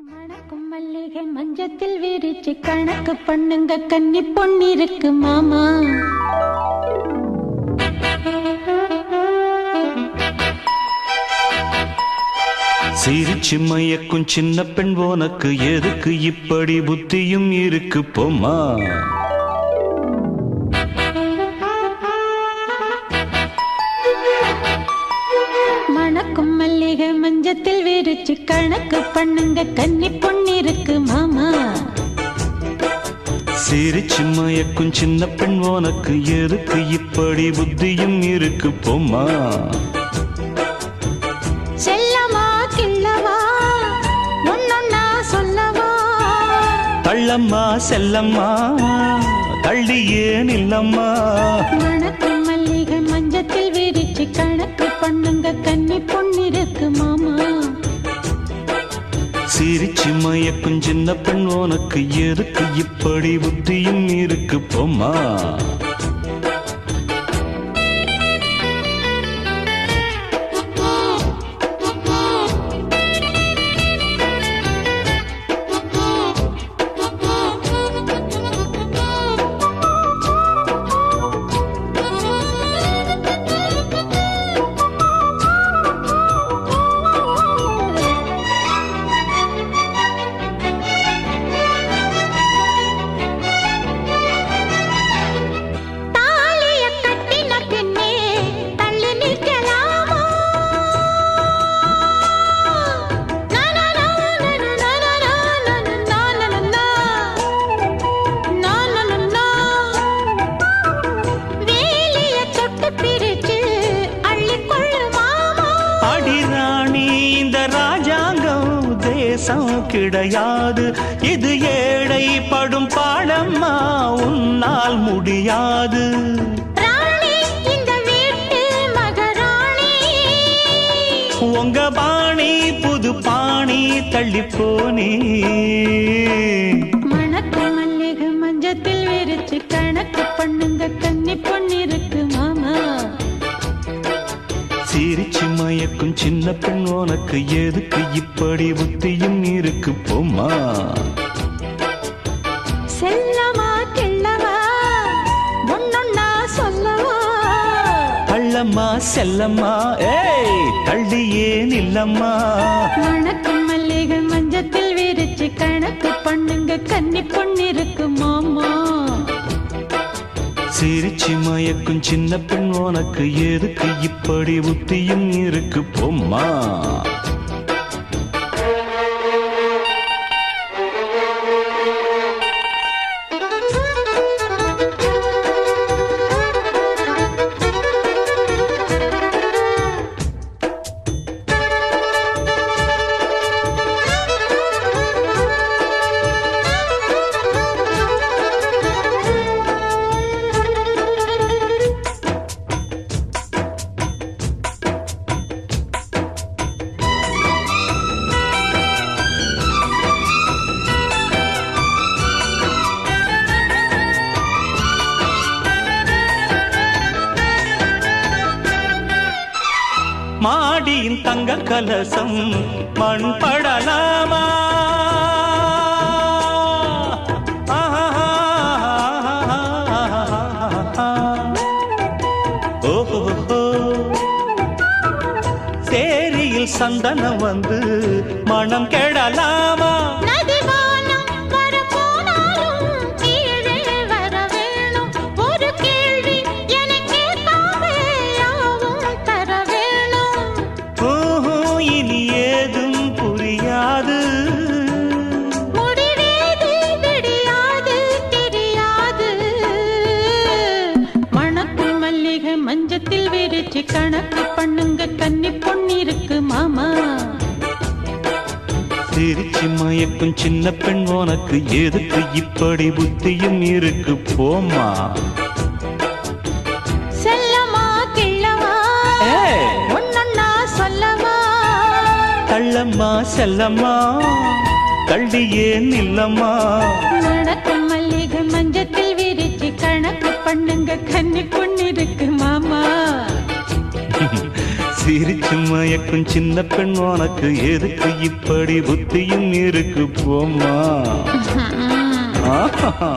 மணக்கும் மல்லிகை மஞ்சத்தில் விரிச்சு கணக்கு பண்ணுங்க கன்னி பொன்னிருக்கு மாமா. சிரிச்சு மயக்கும் சின்ன பெண் உனக்கு எதுக்கு இப்படி புத்தியும் இருக்கு போமா. மணக்கும் மல்லிகை மஞ்சத்தில் விரிச்சு கணக்கு பண்ணுங்க கன்னி பொன்னிருக்கு மாமா. சிரிச்சு மயக்கும் சின்ன பெண் உனக்கு எதுக்கு இப்படி புத்தியும் இருக்கு போமா. செல்லமா கிள்ளவா ஒன்னொன்னா சொல்லவா. தள்ளம்மா செல்லம்மா தள்ளியே நில்லம்மா. மணக்கும் மல்லிகை மஞ்சத்தில் விரிச்சு கணக்கு பண்ணுங்க கன்னி பொன்னிருக்கு மாமா. சிரிச்சு மயக்கும் சின்ன பெண் உனக்கு எதுக்கு இப்படி புத்தியும் இருக்கு போமா. கிடையாது இது ஏழை படும் பாடம்மா உன்னால் முடியாது. உங்க பாணி புது பாணி தள்ளி போனே. மணக்கும் மல்லிகை மஞ்சத்தில் விரிச்சு கணக்கு பண்ணுங்க கன்னி பொன்னிருக்கு மாமா. சிரிச்சு மயக்கும் சின்ன பெண் உனக்கு எதுக்கு இப்படி புத்தியும் இருக்கு போமா. செல்லமா கிள்ளவா ஒன்னொன்னா சொல்லவா. தள்ளம்மா செல்லம்மா ஏய் தள்ளியே நில்லம்மா. மணக்கும் மல்லிகை மஞ்சத்தில் விரிச்சு கணக்கு பண்ணுங்க கன்னி பொன்னிருக்கு மாமா. சிரிச்சு மயக்கும் சின்ன பெண் உனக்கு எதுக்கு இப்படி புத்தியும் இருக்கு போமா. மாடியின் தங்க கலசம் மண் படலாமா. ஓஹோ சேரியில் சந்தனம் வந்து மனம் கெடலாமா. மஞ்சத்தில் விரிச்சு கணக்கு பண்ணுங்க கன்னி பொன்னிருக்கு மாமா. சிரிச்சு மயக்கும் சின்ன பெண் உனக்கு எதுக்கு இப்படி புத்தியும் இருக்கு போமா. செல்லமா கிள்ளவா ஒன்னொன்னா சொல்லவா. தள்ளம்மா செல்லம்மா தள்ளியே நில்லம்மா. நடக்கும் மல்லிகை மஞ்சத்தில் விரிச்சு கணக்கு பண்ணுங்க கன்னி பொன்னிருக்கு மாமா. சிரிச்சு மயக்கும் சின்ன பெண் உனக்கு எதுக்கு இப்படி புத்தியும் இருக்கு போம்மா. ஆஹா